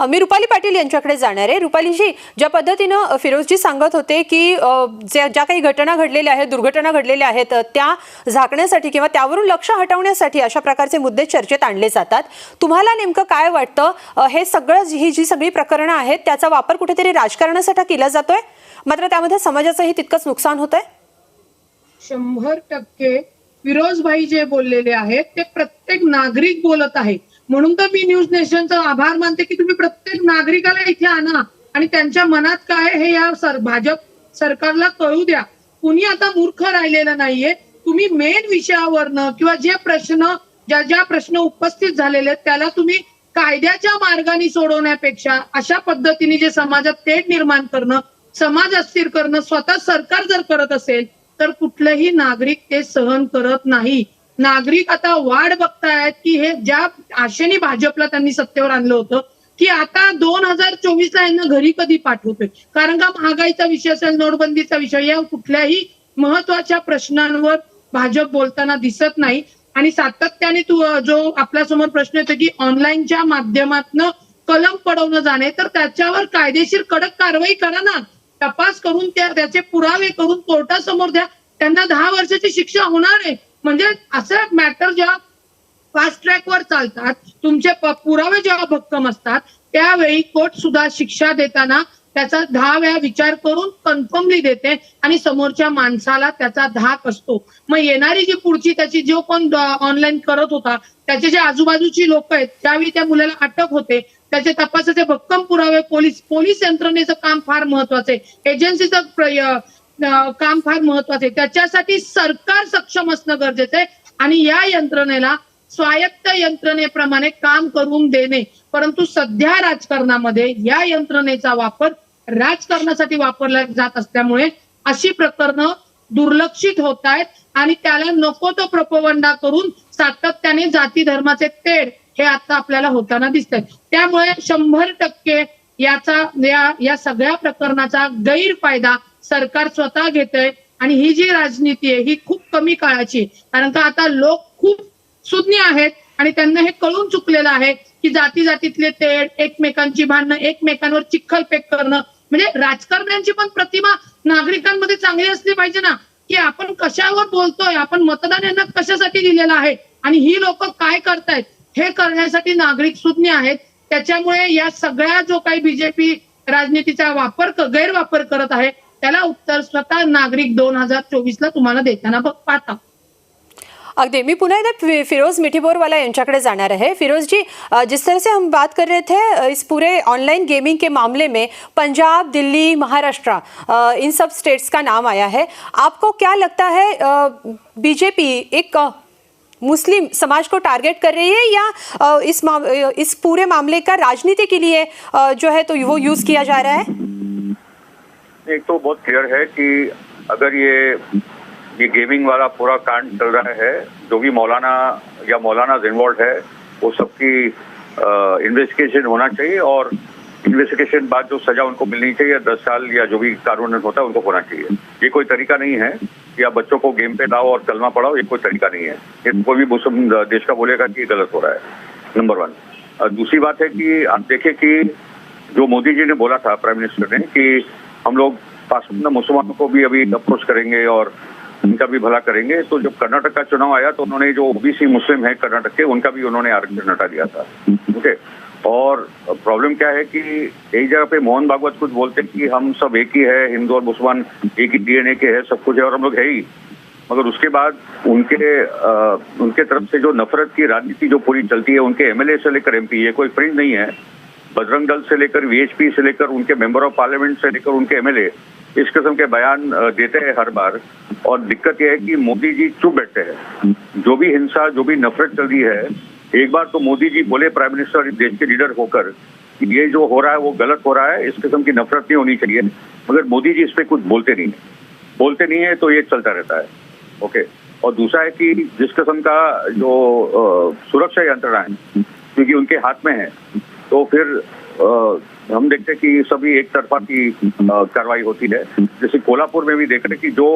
मी रुपाली पाटील यांच्याकडे जाणार आहे. रुपालीजी, ज्या पद्धतीनं फिरोजजी सांगत होते की ज्या काही घटना घडलेल्या आहेत, दुर्घटना घडलेल्या आहेत, त्या झाकण्यासाठी किंवा त्यावरून लक्ष हटवण्यासाठी अशा प्रकारचे मुद्दे चर्चेत आणले जातात. तुम्हाला नेमकं काय वाटतं? हे सगळं ही जी सगळी प्रकरणं आहेत त्याचा वापर कुठेतरी राजकारणासाठी केला जातोय, मात्र त्यामध्ये समाजाचंही तितकंच नुकसान होतंय? 100% फिरोज भाई जे बोललेले आहेत ते प्रत्येक नागरिक बोलत आहे. म्हणून तर मी न्यूज नेशनचा आभार मानते की तुम्ही प्रत्येक नागरिकाला इथे आणा आणि त्यांच्या मनात काय हे या भाजप सरकारला कळू द्या. कुणी आता मूर्ख राहिलेलं नाहीये. तुम्ही मेन विषयावरनं किंवा ज्या प्रश्न उपस्थित झालेले आहेत त्याला तुम्ही कायद्याच्या मार्गाने सोडवण्यापेक्षा अशा पद्धतीने जे समाजात तेढ निर्माण करणं, समाज अस्थिर करणं स्वतः सरकार जर करत असेल तर कुठलंही नागरिक ते सहन करत नाही. नागरिक आता वाढ बघतायत की हे ज्या आशेने भाजपला त्यांनी सत्तेवर आणलं होतं की आता 2024 यांना घरी कधी पाठवतोय. कारण का महागाईचा विषय असेल, नोटबंदीचा विषय, या कुठल्याही महत्वाच्या प्रश्नांवर भाजप बोलताना दिसत नाही. आणि सातत्याने जो आपल्यासमोर प्रश्न येतो की ऑनलाईनच्या माध्यमातून कलम पडवणं जाणे, तर त्याच्यावर कायदेशीर कडक कारवाई करा ना. तपास करून त्याचे पुरावे करून कोर्टासमोर द्या. त्यांना 10 वर्षाची शिक्षा होणार आहे. म्हणजे असं मॅटर जेव्हा फास्ट ट्रॅकवर चालतात, तुमचे पुरावे जेव्हा भक्कम असतात, त्यावेळी कोर्ट सुद्धा शिक्षा देताना त्याचा 10 वेळा विचार करून कन्फर्मली देते आणि समोरच्या माणसाला त्याचा धाक असतो. मग येणारी जी पुढची त्याची जो कोण ऑनलाईन करत होता त्याचे जे आजूबाजूची लोक आहेत त्यावेळी त्या मुलाला अटक होते. त्याचे तपासाचे भक्कम पुरावे पोलीस यंत्रणेचं काम फार महत्वाचं आहे. एजन्सीचं काम फार महत्वाचं आहे. त्याच्यासाठी सरकार सक्षम असणं गरजेचं आहे आणि या यंत्रणेला स्वायत्त यंत्रणेप्रमाणे काम करून देणे. परंतु सध्या राजकारणामध्ये या यंत्रणेचा वापर राजकारणासाठी वापरला जात असल्यामुळे अशी प्रकरणं दुर्लक्षित होत आहेत आणि त्याला नको तो प्रपोगंडा करून सातत्याने जाती धर्माचे तेढ हे आता आपल्याला होताना दिसत आहे. त्यामुळे 100% या सगळ्या प्रकरणाचा गैरफायदा सरकार स्वतः घेतंय आणि ही जी राजनीती आहे ही खूप कमी काळाची आहे. कारण का आता लोक खूप सुज्ञ आहेत आणि त्यांना हे कळून चुकलेलं आहे की जातीतले तेढ, एकमेकांची भांडणं, एकमेकांवर चिखलफेक करणं, म्हणजे राजकारण्यांची पण प्रतिमा नागरिकांमध्ये चांगली असली पाहिजे ना, की आपण कशावर बोलतोय, आपण मतदान यांना कशासाठी दिलेलं आहे आणि ही लोक काय करतायत हे करण्यासाठी नागरिक सुज्ञ आहेत. त्याच्यामुळे या सगळ्या जो काही बीजेपी राजनीतीचा गैरवापर करत आहे त्याला उत्तर स्वतः नागरिक 2024 तुम्हाला देताना पाहता. अगदी मी पुन्हा एकदा फिरोज मिठीबोरवाला यांच्याकडे जाणार है. फिरोज जी, जिस तरह से हम बात कर रहे थे इस पूरे ऑनलाइन गेमिंग के मामले में Punjab, Delhi, Maharashtra in sub states का नाम आया है. आपको क्या लगता है बीजेपी एक मुस्लिम समाज को टारगेट कर रही है या इस पूरे मामले का राजनीति के लिए जो है तो वो यूज किया जा रहा है? एक तो बहुत क्लियर है कि अगर ये गेमिंग वाला पूरा कांड चल रहा है, जो भी मौलाना इन्वॉल्व है वो सबकी इन्वेस्टिगेशन होना चाहिए और इन्वेस्टिगेशन बाद जो सजा उनको मिलनी चाहिए 10 साल या जो भी कानून होता है उनको होना चाहिए. ये कोई तरीका नहीं है कि आप बच्चों को गेम पे लाओ और कलमा पढ़ाओ, ये कोई तरीका नहीं है. ये कोई भी मुस्लिम देश का बोलेगा कि ये गलत हो रहा है, नंबर 1. दूसरी बात है कि आप देखें कि जो मोदी जी ने बोला था प्राइम मिनिस्टर ने कि हम लोग पासवान मुसलमानों को भी अभी अप्रोच करेंगे और उनका भी भला करेंगे. तो जब कर्नाटक का चुनाव आया तो उन्होंने जो ओबीसी मुस्लिम है कर्नाटक के उनका भी उन्होंने आरक्षण हटा दिया था. ओके, और प्रॉब्लम क्या है कि एक जगह पे मोहन भागवत कुछ बोलते हैं कि हम सब एक ही है, हिंदू और मुसलमान एक ही डीएनए के है, सब कुछ है और हम लोग है ही. मगर उसके बाद उनके तरफ से जो नफरत की राजनीति जो पूरी चलती है, उनके एमएलए से लेकर एमपी, ये कोई फ्रिंज नहीं है, बजरंग दल से लेकर वीएचपी से लेकर उनके मेंबर ऑफ पार्लियामेंट से लेकर उनके एमएलए इस किस्म के बयान देते हैं हर बार. और दिक्कत यह है कि मोदी जी चुप बैठते हैं. जो भी हिंसा, जो भी नफरत चल रही है, एक बार तो मोदी जी बोले प्राइम मिनिस्टर देश के लीडर होकर कि ये जो हो रहा है वो गलत हो रहा है, इस किस्म की नफरत नहीं होनी चाहिए. मगर मोदी जी इस पर कुछ बोलते नहीं है तो ये चलता रहता है. ओके, और दूसरा है कि जिस किस्म का जो सुरक्षा यंत्रणा है क्योंकि उनके हाथ में है, तो फिर हम देखते हैं कि सभी एक तरफा की कार्रवाई होती है. जैसे कोल्हापुर में भी देख रहे कि जो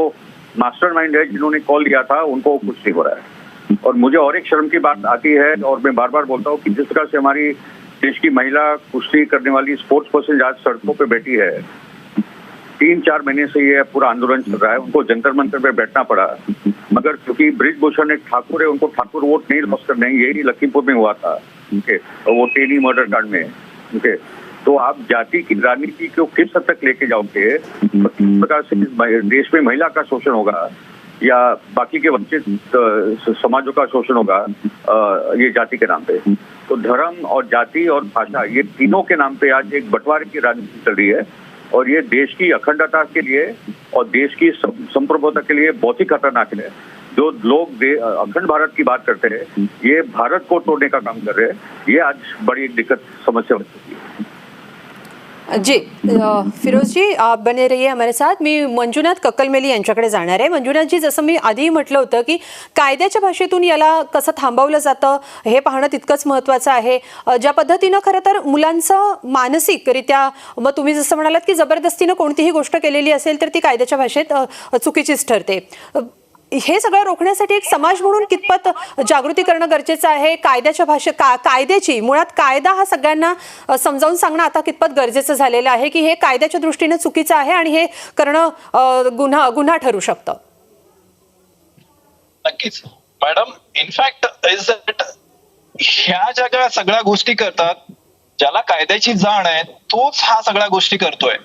मास्टरमाइंड है जिन्होंने कॉल दिया था उनको कुछ नहीं हो रहा है. और मुझे और एक शर्म की बात आती है और मैं बार बार बोलता हूँ कि जिस तरह से हमारी देश की महिला कुश्ती करने वाली स्पोर्ट्स पर्सन आज सड़कों पे बैठी है, 3-4 महीने से ये पूरा आंदोलन चल रहा है, उनको जंतर मंतर पे बैठना पड़ा. मगर क्योंकि ब्रिजभूषण एक ठाकुर है, उनको ठाकुर वोट नहीं लॉस करने, यही लखीमपुर में हुआ था. ओके, और वो टेनी मर्डर कांड में. ओके, तो आप जाति की राजनीति को किस हद तक लेके जाओगे, किस प्रकार से देश में महिला का शोषण होगा या बाकी के वंचित समाजों का शोषण होगा ये जाति के नाम पे. तो धर्म और जाति और भाषा, ये तीनों के नाम पे आज एक बंटवारे की राजनीति चल रही है और ये देश की अखंडता के लिए और देश की संप्रभुता के लिए बहुत ही खतरनाक है. जो लोग अखंड भारत की बात करते हैं, ये भारत को तोड़ने का काम कर रहे हैं. ये आज बड़ी दिक्कत समस्या बन चुकी है. जी, फिरोज जी आप बने रहिए हमारे साथ. मी मंजुनाथ कक्कलमेली यांच्याकडे जाणार आहे. मंजुनाथ जी, जसं मी आधी म्हटलं होतं की कायद्याच्या भाषेतून याला कसं थांबवलं जातं हे पाहणं तितकंच महत्त्वाचं आहे. ज्या पद्धतीनं खरं तर मुलांचं मानसिकरित्या, मग तुम्ही जसं म्हणालात की जबरदस्तीनं कोणतीही गोष्ट केलेली असेल तर ती कायद्याच्या भाषेत चुकीचीच ठरते. हे सगळं रोखण्यासाठी एक समाज म्हणून कितपत जागृती करणं गरजेचं आहे. कायद्याच्या कायद्याची मुळात कायदा हा सगळ्यांना समजावून सांगणं आता कितपत गरजेचं झालेलं आहे की हे कायद्याच्या दृष्टीने चुकीचं आहे आणि हे करणं गुन्हा ठरू शकतं. नक्कीच मॅडम, इनफॅक्ट इज दॅट ह्या ज्या सगळ्या गोष्टी करतात, ज्याला कायद्याची जाण आहे तोच हा सगळ्या गोष्टी करतोय.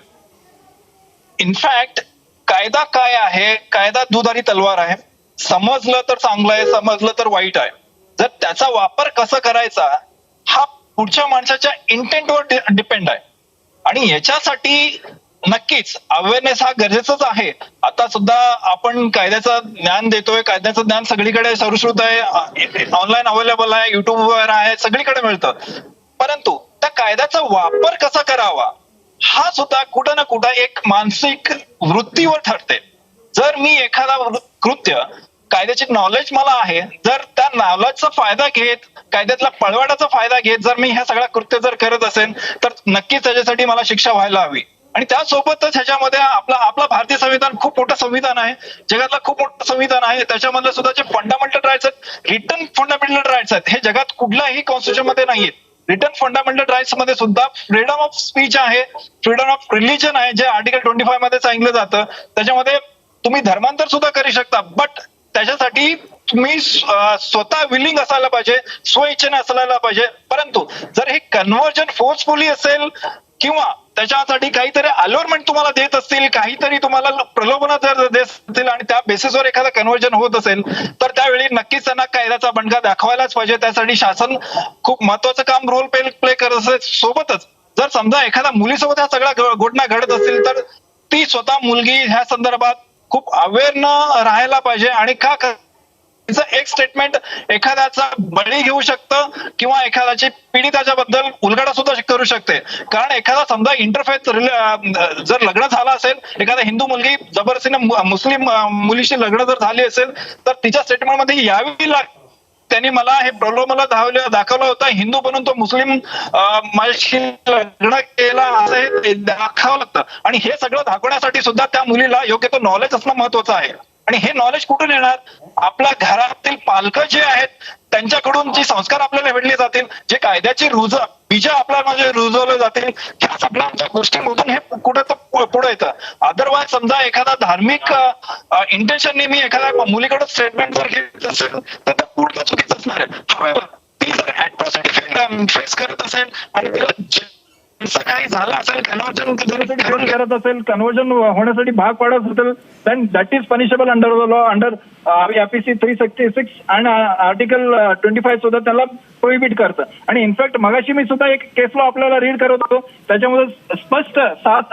इनफॅक्ट कायदा काय आहे, कायदा दुधारी तलवार आहे. समजलं तर चांगलं आहे, समजलं तर वाईट आहे. जर त्याचा वापर कसा करायचा हा पुढच्या माणसाच्या इंटेंटवर डिपेंड आहे आणि याच्यासाठी नक्कीच अवेअरनेस हा गरजेचाच आहे. आता सुद्धा आपण कायद्याचं ज्ञान देतोय, कायद्याचं ज्ञान सगळीकडे सुश्रुत आहे, ऑनलाईन अवेलेबल आहे, युट्यूबवर आहे, सगळीकडे मिळतं. परंतु त्या कायद्याचा वापर कसा करावा हा सुद्धा कुठं ना कुठं एक मानसिक वृत्तीवर ठरते. जर मी एखादा कृत्य कायद्याची नॉलेज मला आहे, जर त्या नॉलेजचा फायदा घेत, कायद्यातला पळवाटाचा फायदा घेत जर मी ह्या सगळ्या कृत्य जर करत असेल तर नक्कीच त्याच्यासाठी मला शिक्षा व्हायला हवी. आणि त्यासोबतच ह्याच्यामध्ये आपला भारतीय संविधान खूप मोठं संविधान आहे, जगातलं खूप मोठं संविधान आहे. त्याच्यामधले सुद्धा जे फंडामेंटल राईट्स आहेत, रिटर्न फंडामेंटल राईट्स आहेत, हे जगात कुठल्याही कॉन्स्टिट्यूशन मध्ये नाहीयेत. रिटर्न फंडामेंटल राईट्स मध्ये सुद्धा फ्रीडम ऑफ स्पीच आहे, फ्रीडम ऑफ रिलीजन आहे, जे आर्टिकल 25 मध्ये सांगितलं जातं. त्याच्यामध्ये तुम्ही धर्मांतर सुद्धा करू शकता, बट त्याच्यासाठी तुम्ही स्वतः विलिंग असायला पाहिजे, स्वइच्छेने असायला पाहिजे. परंतु जर हे कन्व्हर्जन फोर्सफुली असेल किंवा त्याच्यासाठी काहीतरी अलोरमेंट तुम्हाला देत असतील, काहीतरी तुम्हाला प्रलोभन जर देत असतील आणि त्या बेसिसवर एखादं कन्व्हर्जन होत असेल तर त्यावेळी नक्कीच त्यांना कायद्याचा बंडगा दाखवायलाच पाहिजे. त्यासाठी शासन खूप महत्वाचं काम रोल प्ले करत असेल. सोबतच जर समजा एखाद्या मुलीसोबत हा सगळा घटना घडत असतील तर ती स्वतः मुलगी ह्या संदर्भात खूप अवेअर न राहायला पाहिजे. आणि तिचं एक स्टेटमेंट एखाद्याचा बळी घेऊ शकतं किंवा एखाद्याची पीडिताच्याबद्दल उलगडा सुद्धा करू शकते. कारण एखादा समजा इंटरफेथ जर लग्न झालं असेल, एखाद्या हिंदू मुलगी जबरदस्तीने मुस्लिम मुलीशी लग्न जर झाली असेल तर तिच्या स्टेटमेंटमध्ये यावी लागते, त्यांनी मला हे प्रलोभन दाखवलं होतं, हिंदू बनून तो मुस्लिम माझ्याशी लग्न केला असं हे दाखवावं लागतं. आणि हे सगळं दाखवण्यासाठी सुद्धा त्या मुलीला योग्य तो नॉलेज असणं महत्वाचं आहे. आणि हे नॉलेज कुठून येणार? आपल्या घरातील पालक जे आहेत त्यांच्याकडून जे संस्कार आपल्याला भेटले जातील, जे कायद्याची बीज आपल्याला म्हणजे रुजवले जातील, ह्या सगळ्या गोष्टींमधून हे कुठे तर पुढे येतं. अदरवाईज समजा एखादा धार्मिक इंटेन्शनने मी एखाद्या मुलीकडे स्टेटमेंट जर घेत असेल तर त्या पुढलं चुकीचं असणार आहे. ती जर ऍट्रॉसिटी फेस करत असेल आणि काही झालं असेल, कन्व्हर्जन करत असेल, कन्व्हर्जन होण्यासाठी भाग पाडत असेल, then that is punishable under the law, under IPC 366 आणि आर्टिकल 25 सुद्धा त्याला प्रोहिबिट करतं. आणि इनफॅक्ट मगाशी मी सुद्धा एक केस लॉ आपल्याला रीड करत होतो, त्याच्यामध्ये स्पष्ट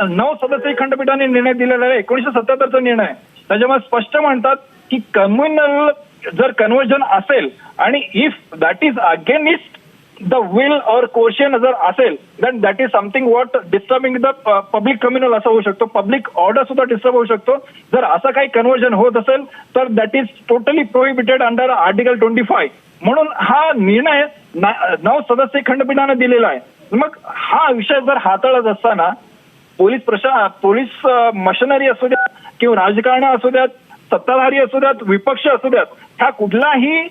9 सदस्यीय खंडपीठाने निर्णय दिलेला आहे, 1977चा निर्णय आहे. त्याच्यामध्ये स्पष्ट म्हणतात की कम्युनल जर कन्व्हर्जन असेल आणि if that is against the will और कोशन जर असेल then that is something what disturbing the public communal असं होऊ शकतो, पब्लिक ऑर्डर सुद्धा डिस्टर्ब होऊ शकतो. जर असं काही कन्व्हर्जन होत असेल तर that is totally prohibited under article 25. म्हणून हा निर्णय 9 सदस्यीय खंडपीठाने दिलेला आहे. मग हा विषय जर हाताळत असताना पोलीस मशिनरी असू द्या किंवा राजकारण असू द्यात, सत्ताधारी असू द्यात, विपक्ष असू द्यात, ह्या कुठलाही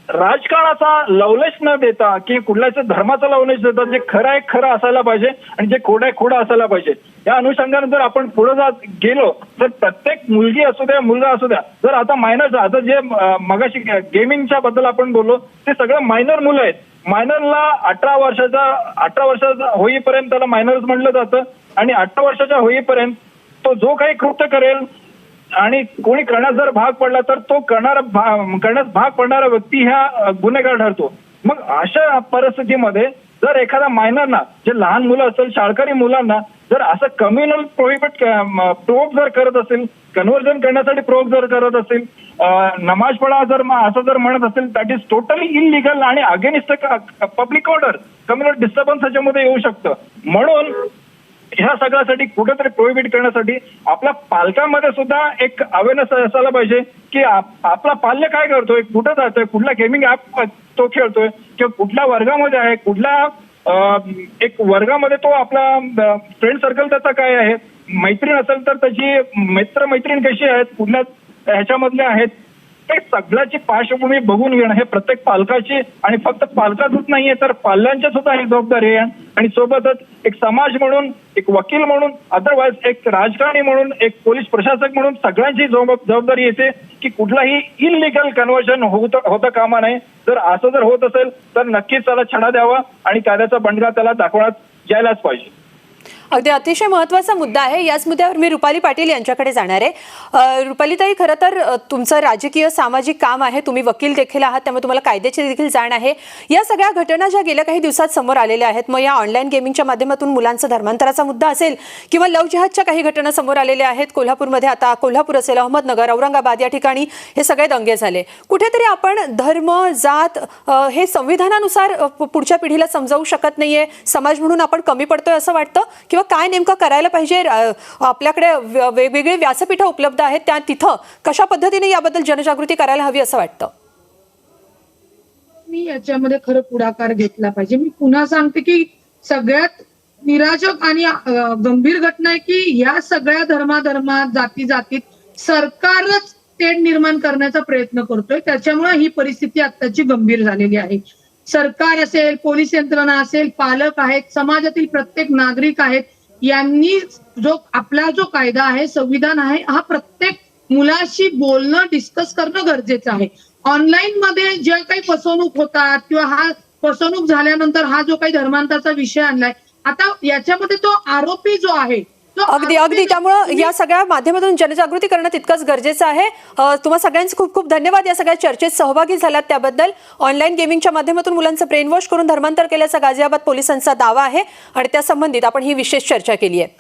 राजकारणाचा लवलेश न देता की कुठल्याच्या धर्माचा लवलेश देता जे खरं आहे खरं असायला पाहिजे आणि जे खोडं आहे खोडं असायला पाहिजे. या अनुषंगाने जर आपण पुढे जात गेलो तर प्रत्येक मुलगी असू द्या मुलगा असू द्या, जर आता मायनर आता जे मगाशी गेमिंगच्या बद्दल आपण बोललो ते सगळं मायनर मुलं आहेत. मायनरला 18 वर्षाचा होईपर्यंत त्याला मायनर्स म्हटलं जातं आणि 18 वर्षाच्या होईपर्यंत तो जो काही कृत्य करेल आणि कोणी करण्यास जर भाग पडला तर तो करण्यास भाग पडणारा व्यक्ती ह्या गुन्हेगार ठरतो. मग अशा परिस्थितीमध्ये जर एखाद्या मायनरना, जे लहान मुलं असेल, शाळकरी मुलांना जर असं कम्युनल प्रोवोक जर करत असेल, कन्व्हर्जन करण्यासाठी प्रोवोक जर करत असेल, नमाज पढा जर असं जर म्हणत असेल, दॅट इज टोटली इलिगल आणि against public order, communal disturbance ह्याच्यामध्ये येऊ शकतं. म्हणून ह्या सगळ्यासाठी कुठेतरी प्रोहिबिट करण्यासाठी आपल्या पालकांमध्ये सुद्धा एक अवेअरनेस असायला पाहिजे की आपला पाल्य काय करतोय, कुठं जातोय, कुठला गेमिंग ऍप तो खेळतोय किंवा कुठल्या वर्गामध्ये आहे, कुठल्या एक वर्गामध्ये तो आपला फ्रेंड सर्कल त्याचा काय आहे, मैत्रीण असेल तर त्याची मैत्रीण कशी आहेत, कुठल्या ह्याच्यामधले आहेत, ते सगळ्याची पार्श्वभूमी बघून घेणं हे प्रत्येक पालकाची आणि फक्त पालकाचंच नाहीये तर पाल्यांच्या सुद्धा ही जबाबदारी आहे. आणि सोबतच एक समाज म्हणून, एक वकील म्हणून, अदरवाईज एक राजकारणी म्हणून, एक पोलीस प्रशासक म्हणून सगळ्यांची जबाबदारी येते की कुठलाही इलिगल कन्व्हर्जन होता कामा नये. जर असं जर होत असेल तर नक्कीच त्याला छडा द्यावा आणि कायद्याचा बंडगा त्याला दाखवण्यात यायलाच पाहिजे. अगदी अतिशय महत्त्वाचा मुद्दा आहे. याच मुद्द्यावर मी रुपाली पाटील यांच्याकडे जाणार आहे. रुपालीताई, खरं तर तुमचं राजकीय सामाजिक काम आहे, तुम्ही वकील देखील आहात, त्यामुळे तुम्हाला कायद्याची देखील जाण आहे. या सगळ्या घटना ज्या गेल्या काही दिवसात समोर आलेल्या आहेत, मग या ऑनलाईन गेमिंगच्या माध्यमातून मुलांचा धर्मांतराचा मुद्दा असेल किंवा लव्ह जिहादच्या काही घटना समोर आलेल्या आहेत. कोल्हापूरमध्ये आता कोल्हापूर असेल, अहमदनगर, औरंगाबाद या ठिकाणी हे सगळे दंगे झाले. कुठेतरी आपण धर्म, जात हे संविधानानुसार पुढच्या पिढीला समजावू शकत नाहीये, समाज म्हणून आपण कमी पडतोय असं वाटतं किंवा काय नेमकं करायला पाहिजे? आपल्याकडे वेगवेगळी व्यासपीठं उपलब्ध आहेत, त्या तिथं कशा पद्धतीने याबद्दल जनजागृती करायला हवी असं वाटतं? मी याच्यामध्ये खरं पुढाकार घेतला पाहिजे. मी पुन्हा सांगते की सगळ्यात निराशक आणि गंभीर घटना आहे की या सगळ्या धर्मात जातीत सरकारच तेढ निर्माण करण्याचा प्रयत्न करतोय. त्याच्यामुळे ही परिस्थिती आत्ताची गंभीर झालेली आहे. सरकार असेल, पोलीस यंत्रणा असेल, पालक आहेत, समाजातील प्रत्येक नागरिक आहेत, यांनी आपला जो कायदा आहे, संविधान आहे, हा प्रत्येक मुलाशी बोलणं, डिस्कस करणं गरजेचं आहे. ऑनलाईन मध्ये ज्या काही फसवणूक होतात किंवा हा फसवणूक झाल्यानंतर हा जो काही धर्मांतराचा विषय आणलाय, आता याच्यामध्ये तो आरोपी जो आहे अगदी त्यामुळं या सगळ्या माध्यमातून जनजागृती करणं तितकंच गरजेचं आहे. तुम्हा सगळ्यांचे खूप खूप धन्यवाद या सगळ्या चर्चेत सहभागी झालात त्याबद्दल. ऑनलाईन गेमिंगच्या माध्यमातून मुलांचं ब्रेन वॉश करून धर्मांतर केल्याचा गाझियाबाद पोलिसांचा दावा आहे आणि त्या संबंधित आपण ही विशेष चर्चा केली आहे.